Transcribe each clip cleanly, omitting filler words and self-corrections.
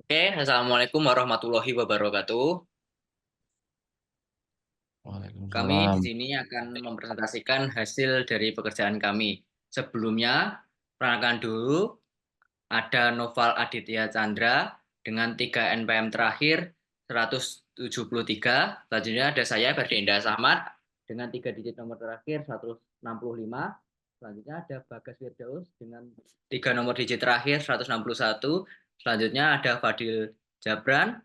Oke, Assalamualaikum warahmatullahi wabarakatuh. Kami di Waalaikumsalam. sini akan mempresentasikan hasil dari pekerjaan kami. Sebelumnya, perkenalkan dulu, ada Noval Aditya Chandra dengan 3 NPM terakhir 173. Selanjutnya ada saya Ferdi Indah Samad dengan 3 digit nomor terakhir 165. Selanjutnya ada Bagas Firdaus dengan 3 nomor digit terakhir 161. Selanjutnya ada Fadil Jabran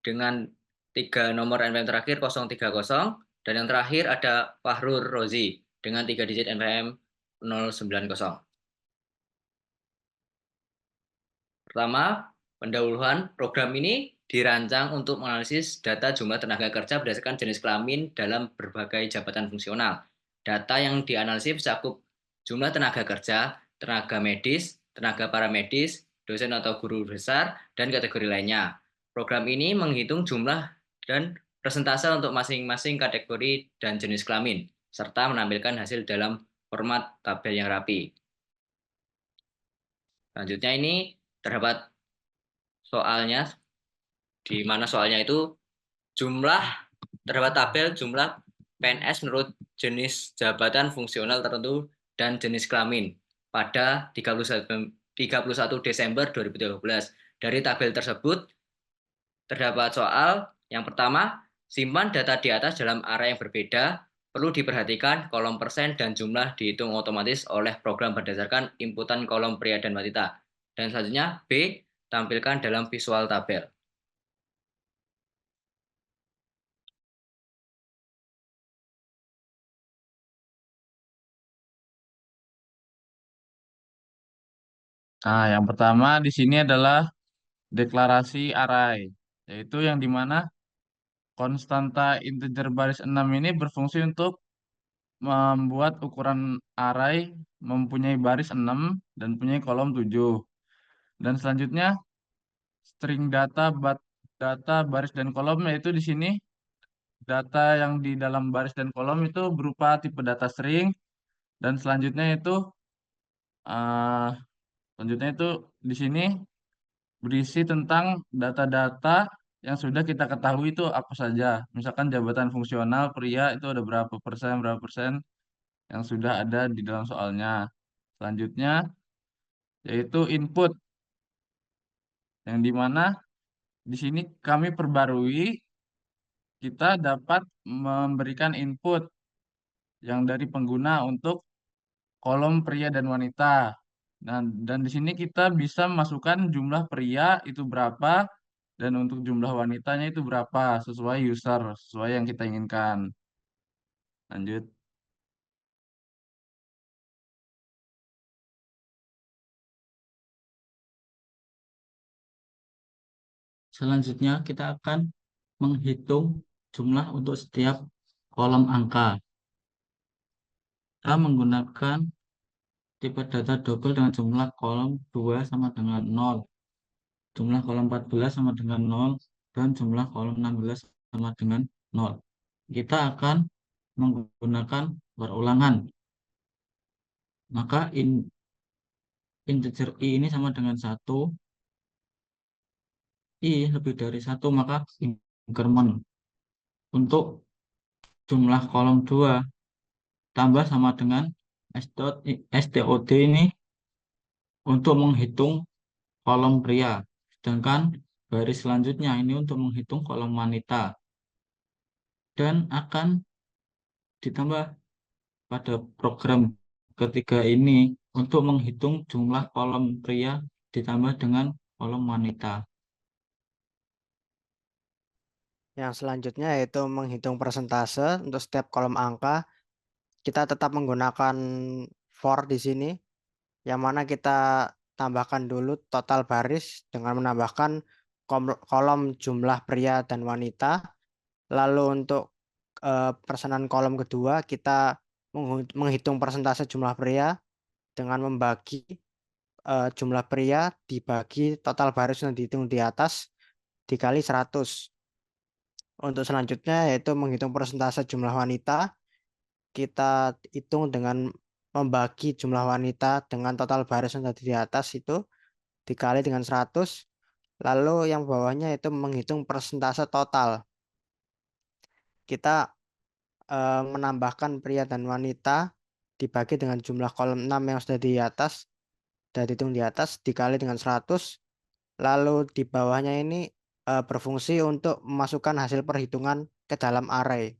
dengan 3 nomor NPM terakhir 030. Dan yang terakhir ada Fahrur Rozi dengan 3 digit NPM 090. Pertama, pendahuluan program ini dirancang untuk menganalisis data jumlah tenaga kerja berdasarkan jenis kelamin dalam berbagai jabatan fungsional. Data yang dianalisis mencakup jumlah tenaga kerja, tenaga medis, tenaga paramedis, dosen atau guru besar, dan kategori lainnya. Program ini menghitung jumlah dan persentase untuk masing-masing kategori dan jenis kelamin, serta menampilkan hasil dalam format tabel yang rapi. Selanjutnya ini terdapat soalnya, di mana soalnya itu jumlah terdapat tabel jumlah PNS menurut jenis jabatan fungsional tertentu dan jenis kelamin pada 31 Desember 2013. Dari tabel tersebut terdapat soal yang pertama, simpan data di atas dalam area yang berbeda. Perlu diperhatikan kolom persen dan jumlah dihitung otomatis oleh program berdasarkan inputan kolom pria dan wanita. Dan selanjutnya B, tampilkan dalam visual tabel. Nah, yang pertama di sini adalah deklarasi array, yaitu yang dimana konstanta integer baris 6 ini berfungsi untuk membuat ukuran array mempunyai baris 6 dan punya kolom 7. Dan selanjutnya string data baris dan kolom, yaitu di sini data yang di dalam baris dan kolom itu berupa tipe data string, dan eh, selanjutnya itu di sini berisi tentang data-data yang sudah kita ketahui itu apa saja. Misalkan jabatan fungsional pria itu ada berapa persen yang sudah ada di dalam soalnya. Selanjutnya yaitu input, yang dimana di sini kami perbarui, kita dapat memberikan input yang dari pengguna untuk kolom pria dan wanita. Dan di sini kita bisa masukkan jumlah pria itu berapa dan untuk jumlah wanitanya itu berapa sesuai user, sesuai yang kita inginkan. Lanjut. Selanjutnya kita akan menghitung jumlah untuk setiap kolom angka. Kita menggunakan tipe data double dengan jumlah kolom 2 sama dengan 0, jumlah kolom 14 sama dengan 0, dan jumlah kolom 16 sama dengan 0. Kita akan menggunakan perulangan. Maka integer i ini sama dengan 1, i lebih dari 1, maka increment. Untuk jumlah kolom 2 tambah sama dengan STOD ini untuk menghitung kolom pria, sedangkan baris selanjutnya ini untuk menghitung kolom wanita, dan akan ditambah pada program ketiga ini untuk menghitung jumlah kolom pria ditambah dengan kolom wanita. Yang selanjutnya yaitu menghitung persentase untuk setiap kolom angka. Kita tetap menggunakan for di sini, yang mana kita tambahkan dulu total baris dengan menambahkan kolom jumlah pria dan wanita. Lalu untuk persenan kolom kedua, kita menghitung persentase jumlah pria dengan membagi jumlah pria dibagi total baris yang dihitung di atas dikali 100. Untuk selanjutnya yaitu menghitung persentase jumlah wanita, kita hitung dengan membagi jumlah wanita dengan total baris yang tadi di atas itu dikali dengan 100. Lalu yang bawahnya itu menghitung persentase total. Kita menambahkan pria dan wanita dibagi dengan jumlah kolom 6 yang sudah di atas, sudah dihitung di atas, dikali dengan 100. Lalu di bawahnya ini berfungsi untuk memasukkan hasil perhitungan ke dalam array.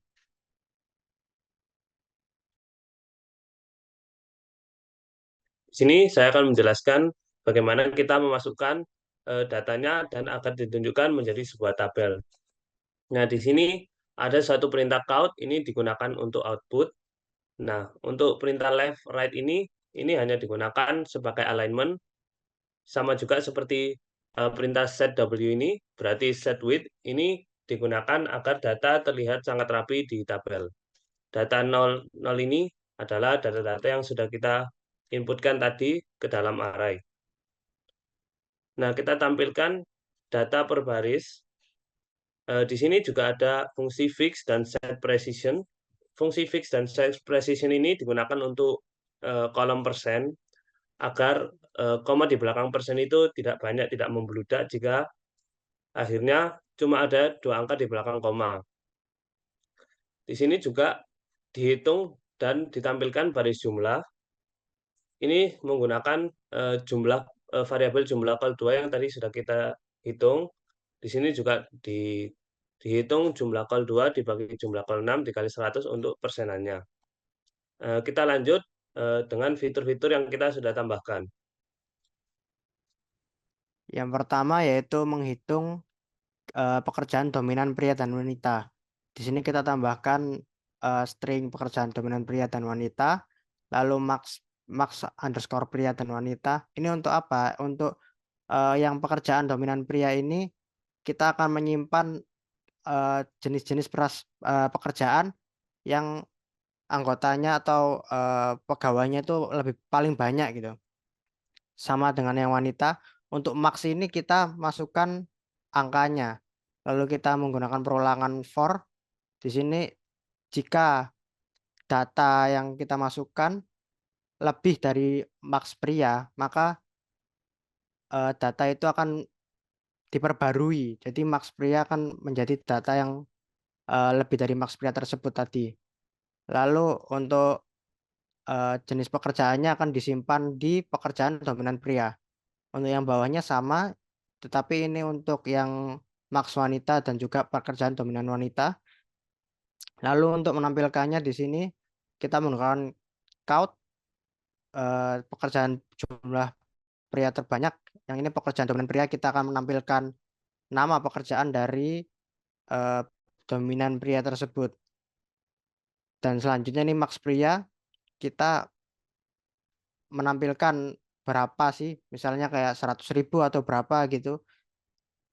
Di sini saya akan menjelaskan bagaimana kita memasukkan datanya dan akan ditunjukkan menjadi sebuah tabel. Nah, di sini ada satu perintah count, ini digunakan untuk output. Nah, untuk perintah left, right ini hanya digunakan sebagai alignment, sama juga seperti perintah set W ini, berarti set width ini digunakan agar data terlihat sangat rapi di tabel. Data 0, 0 ini adalah data-data yang sudah kita inputkan tadi ke dalam array. Nah, kita tampilkan data per baris. Di sini juga ada fungsi fix dan set precision. Fungsi fix dan set precision ini digunakan untuk kolom persen, agar koma di belakang persen itu tidak banyak, tidak membludak jika akhirnya cuma ada 2 angka di belakang koma. Di sini juga dihitung dan ditampilkan baris jumlah. Ini menggunakan jumlah variabel jumlah kol 2 yang tadi sudah kita hitung. Di sini juga dihitung jumlah kol 2 dibagi jumlah kol 6 dikali 100 untuk persenannya. Kita lanjut dengan fitur-fitur yang kita sudah tambahkan. Yang pertama yaitu menghitung pekerjaan dominan pria dan wanita. Di sini kita tambahkan string pekerjaan dominan pria dan wanita, lalu max underscore pria dan wanita. Ini untuk apa? Untuk yang pekerjaan dominan pria ini kita akan menyimpan jenis-jenis pekerjaan yang anggotanya atau pegawainya itu paling banyak gitu. Sama dengan yang wanita, untuk max ini kita masukkan angkanya. Lalu kita menggunakan perulangan for. Di sini jika data yang kita masukkan lebih dari max pria, maka data itu akan diperbarui. Jadi max pria akan menjadi data yang lebih dari max pria tersebut tadi. Lalu untuk jenis pekerjaannya akan disimpan di pekerjaan dominan pria. Untuk yang bawahnya sama, tetapi ini untuk yang max wanita dan juga pekerjaan dominan wanita. Lalu untuk menampilkannya di sini kita menggunakan count pekerjaan jumlah pria terbanyak. Yang ini pekerjaan dominan pria, kita akan menampilkan nama pekerjaan dari dominan pria tersebut. Dan selanjutnya ini max pria, kita menampilkan berapa sih, misalnya kayak 100.000 atau berapa gitu.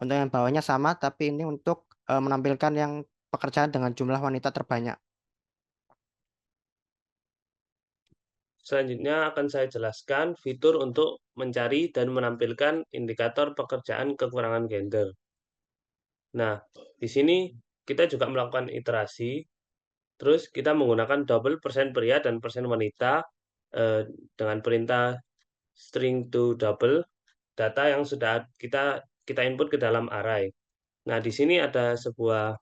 Untuk yang bawahnya sama, tapi ini untuk menampilkan yang pekerjaan dengan jumlah wanita terbanyak. Selanjutnya akan saya jelaskan fitur untuk mencari dan menampilkan indikator pekerjaan kekurangan gender. Nah, di sini kita juga melakukan iterasi, terus kita menggunakan double persen pria dan persen wanita dengan perintah string to double data yang sudah kita input ke dalam array. Nah, di sini ada sebuah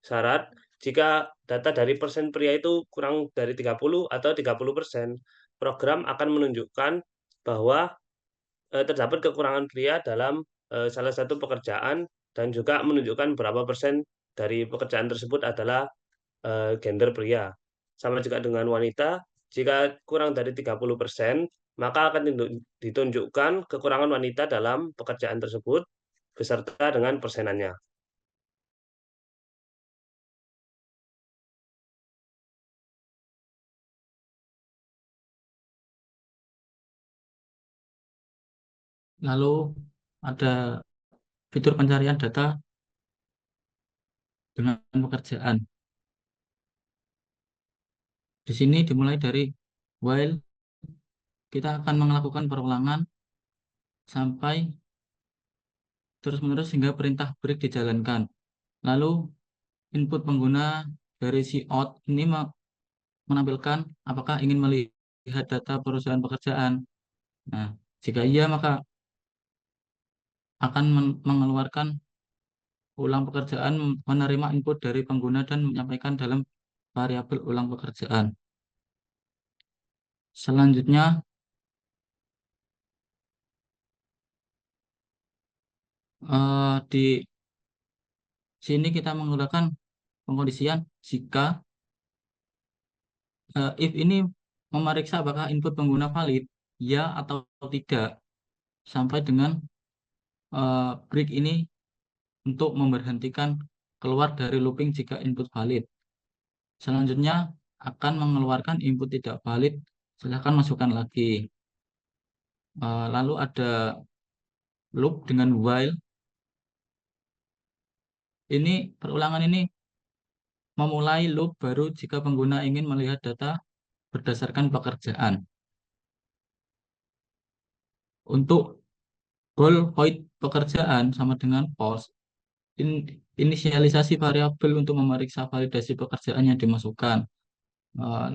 syarat, jika data dari persen pria itu kurang dari 30 atau 30%, program akan menunjukkan bahwa terdapat kekurangan pria dalam salah satu pekerjaan dan juga menunjukkan berapa persen dari pekerjaan tersebut adalah gender pria. Sama juga dengan wanita, jika kurang dari 30%, maka akan ditunjukkan kekurangan wanita dalam pekerjaan tersebut beserta dengan persenannya. Lalu ada fitur pencarian data dengan pekerjaan. Di sini dimulai dari while kita akan melakukan perulangan sampai terus-menerus hingga perintah break dijalankan. Lalu input pengguna dari si out ini menampilkan apakah ingin melihat data perusahaan pekerjaan. Nah, jika iya maka akan mengeluarkan ulang pekerjaan, menerima input dari pengguna dan menyampaikan dalam variabel ulang pekerjaan. Selanjutnya, di sini kita menggunakan pengkondisian jika if ini memeriksa apakah input pengguna valid, ya atau tidak, sampai dengan break ini untuk memberhentikan keluar dari looping jika input valid. Selanjutnya akan mengeluarkan input tidak valid, silahkan masukkan lagi. Lalu ada loop dengan while. Ini perulangan ini memulai loop baru jika pengguna ingin melihat data berdasarkan pekerjaan. Untuk goal void pekerjaan sama dengan post. Inisialisasi variabel untuk memeriksa validasi pekerjaan yang dimasukkan.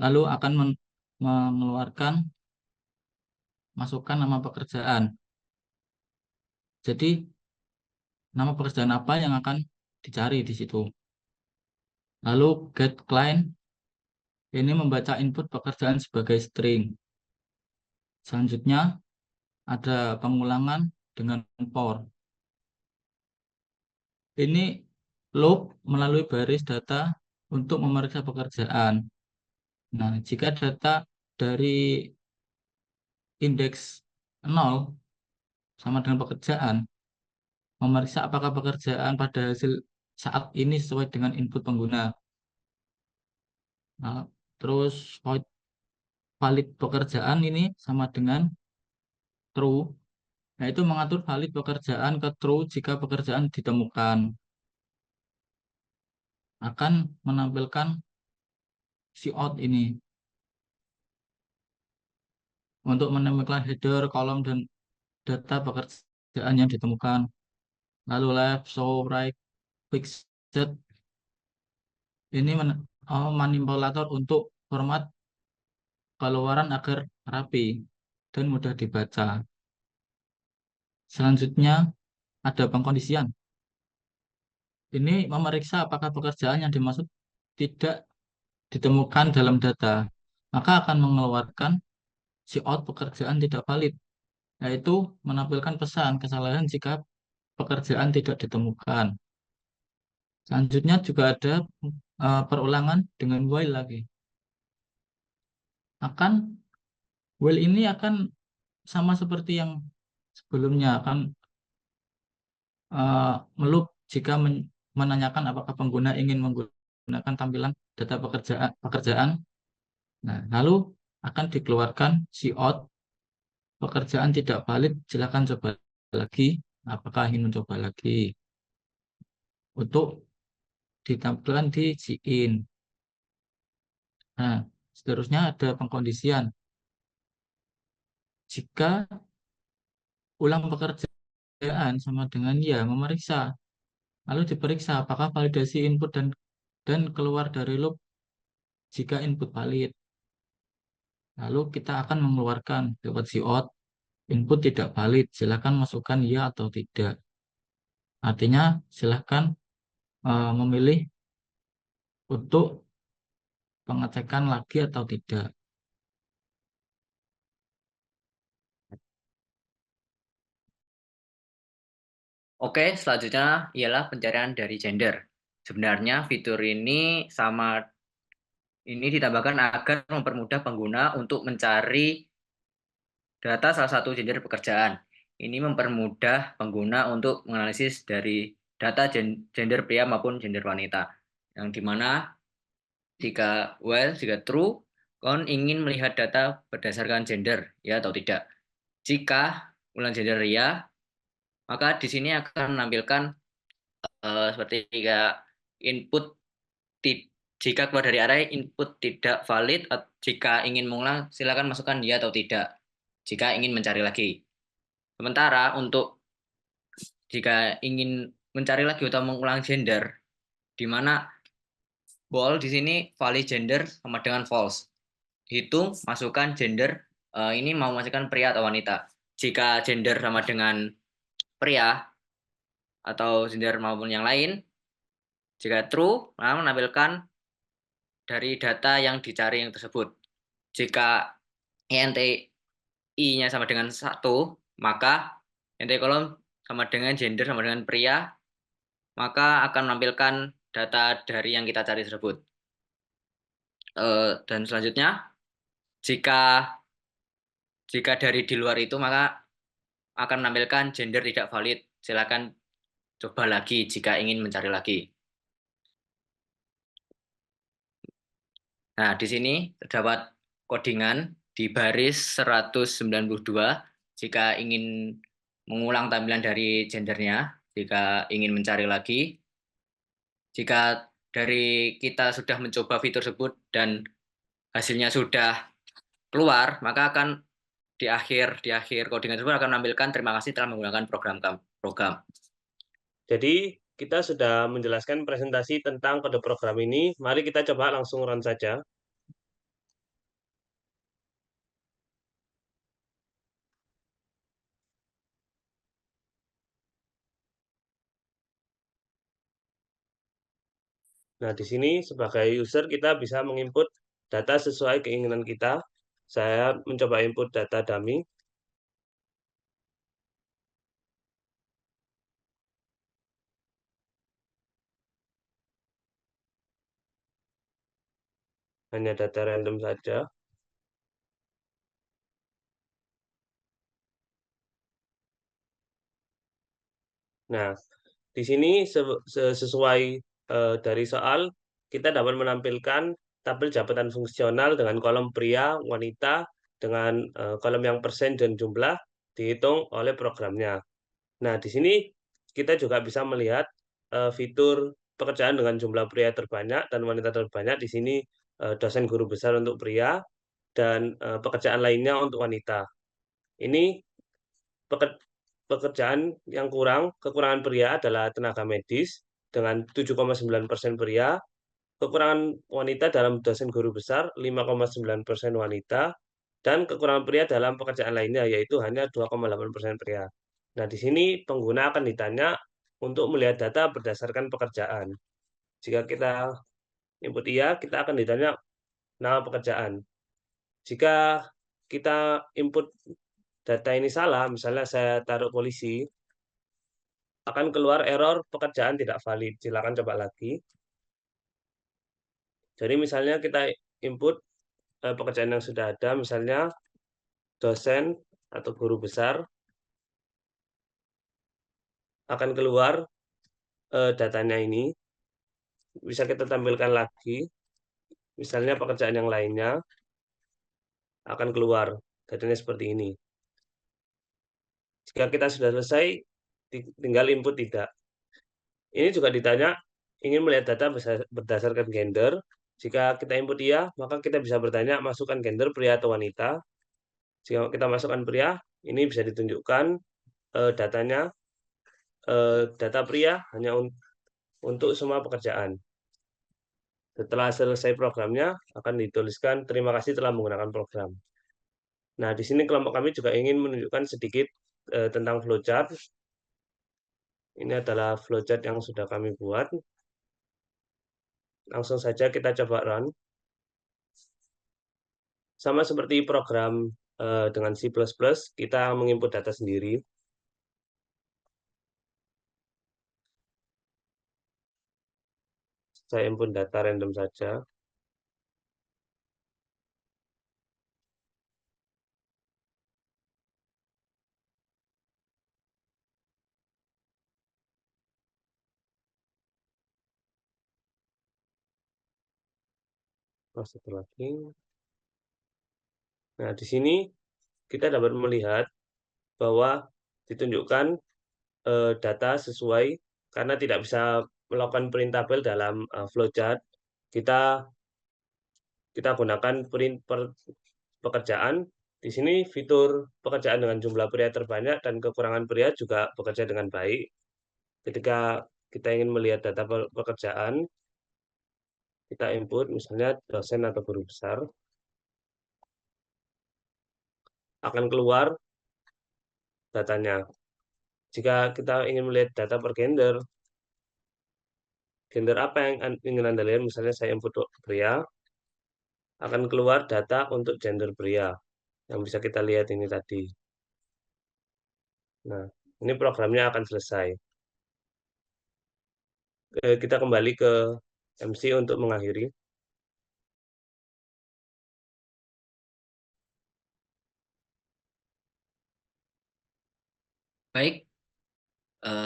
Lalu akan mengeluarkan masukkan nama pekerjaan. Jadi nama pekerjaan apa yang akan dicari di situ. Lalu get client ini membaca input pekerjaan sebagai string. Selanjutnya ada pengulangan dengan for. Ini loop melalui baris data untuk memeriksa pekerjaan. Nah, jika data dari indeks 0 sama dengan pekerjaan, memeriksa apakah pekerjaan pada hasil saat ini sesuai dengan input pengguna. Nah, terus valid pekerjaan ini sama dengan true, yaitu mengatur valid pekerjaan ke true jika pekerjaan ditemukan. Akan menampilkan cout ini untuk menemukan header, kolom, dan data pekerjaan yang ditemukan. Lalu left, show, right, fixed ini manipulator untuk format keluaran agar rapi dan mudah dibaca. Selanjutnya ada pengkondisian. Ini memeriksa apakah pekerjaan yang dimaksud tidak ditemukan dalam data, maka akan mengeluarkan cout pekerjaan tidak valid, yaitu menampilkan pesan kesalahan jika pekerjaan tidak ditemukan. Selanjutnya juga ada perulangan dengan while lagi. While ini akan sama seperti yang sebelumnya, akan meloop jika menanyakan apakah pengguna ingin menggunakan tampilan data pekerjaan. Nah, lalu akan dikeluarkan cout pekerjaan tidak valid, silakan coba lagi, apakah ingin mencoba lagi, untuk ditampilkan di cin. Nah, seterusnya ada pengkondisian. Jika ulang pekerjaan sama dengan ya, memeriksa, lalu diperiksa apakah validasi input dan keluar dari loop jika input valid. Lalu kita akan mengeluarkan lewat cout input tidak valid, silakan masukkan ya atau tidak. Artinya silakan memilih untuk pengecekan lagi atau tidak. Oke, selanjutnya ialah pencarian dari gender. Sebenarnya fitur ini ditambahkan agar mempermudah pengguna untuk mencari data salah satu gender pekerjaan. Ini mempermudah pengguna untuk menganalisis dari data gender pria maupun gender wanita. Yang dimana jika true, kon ingin melihat data berdasarkan gender, ya atau tidak. Jika ulang gender ya, maka di sini akan menampilkan seperti input jika keluar dari array input tidak valid. Jika ingin mengulang silakan masukkan ya atau tidak jika ingin mencari lagi. Sementara untuk jika ingin mencari lagi atau mengulang gender, di mana bool di sini valid gender sama dengan false, hitung masukkan gender, ini mau masukkan pria atau wanita. Jika gender sama dengan pria, atau gender maupun yang lain. Jika true, maka menampilkan dari data yang dicari yang tersebut. Jika INTI-nya sama dengan 1, maka INTI kolom sama dengan gender sama dengan pria, maka akan menampilkan data dari yang kita cari tersebut. Dan selanjutnya, jika dari di luar itu, maka akan menampilkan gender tidak valid. Silakan coba lagi jika ingin mencari lagi. Nah, di sini terdapat codingan di baris 192 jika ingin mengulang tampilan dari gendernya, jika ingin mencari lagi. Jika dari kita sudah mencoba fitur tersebut dan hasilnya sudah keluar, maka akan di akhir codingan tersebut akan menampilkan terima kasih telah menggunakan program. Jadi kita sudah menjelaskan presentasi tentang kode program ini. Mari kita coba langsung run saja. Nah, di sini sebagai user kita bisa menginput data sesuai keinginan kita. Saya mencoba input data dummy. Hanya data random saja. Nah, di sini sesuai dari soal, kita dapat menampilkan tabel jabatan fungsional dengan kolom pria, wanita, dengan kolom yang persen dan jumlah dihitung oleh programnya. Nah, di sini kita juga bisa melihat fitur pekerjaan dengan jumlah pria terbanyak dan wanita terbanyak. Di sini dosen guru besar untuk pria dan pekerjaan lainnya untuk wanita. Ini pekerjaan yang kekurangan pria adalah tenaga medis dengan 7,9% pria, kekurangan wanita dalam dosen guru besar 5,9% wanita, dan kekurangan pria dalam pekerjaan lainnya yaitu hanya 2,8% pria. Nah, di sini pengguna akan ditanya untuk melihat data berdasarkan pekerjaan. Jika kita input iya, kita akan ditanya nama pekerjaan. Jika kita input data ini salah, misalnya saya taruh polisi, akan keluar error pekerjaan tidak valid. Silakan coba lagi. Jadi misalnya kita input pekerjaan yang sudah ada, misalnya dosen atau guru besar, akan keluar datanya ini. Bisa kita tampilkan lagi. Misalnya pekerjaan yang lainnya akan keluar datanya seperti ini. Jika kita sudah selesai, tinggal input tidak. Ini juga ditanya, ingin melihat data berdasarkan gender. Jika kita input iya, maka kita bisa bertanya, masukkan gender pria atau wanita. Jika kita masukkan pria, ini bisa ditunjukkan datanya, data pria hanya untuk semua pekerjaan. Setelah selesai programnya, akan dituliskan terima kasih telah menggunakan program. Nah, di sini kelompok kami juga ingin menunjukkan sedikit tentang flowchart. Ini adalah flowchart yang sudah kami buat. Langsung saja kita coba run. Sama seperti program dengan C++, kita menginput data sendiri. Saya input data random saja. Satu lagi. Nah, di sini kita dapat melihat bahwa ditunjukkan data sesuai karena tidak bisa melakukan print tabel dalam flowchart. Kita gunakan print per pekerjaan. Di sini fitur pekerjaan dengan jumlah pria terbanyak dan kekurangan pria juga bekerja dengan baik. Ketika kita ingin melihat data pekerjaan, kita input misalnya dosen atau guru besar, akan keluar datanya. Jika kita ingin melihat data per gender, gender apa yang ingin Anda lihat, misalnya saya input pria, akan keluar data untuk gender pria, yang bisa kita lihat ini tadi. Nah, ini programnya akan selesai. Kita kembali ke MC untuk mengakhiri. Baik,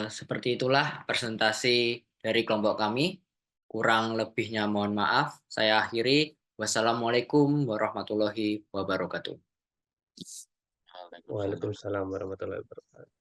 seperti itulah presentasi dari kelompok kami. Kurang lebihnya mohon maaf. Saya akhiri. Wassalamualaikum warahmatullahi wabarakatuh. Waalaikumsalam warahmatullahi wabarakatuh.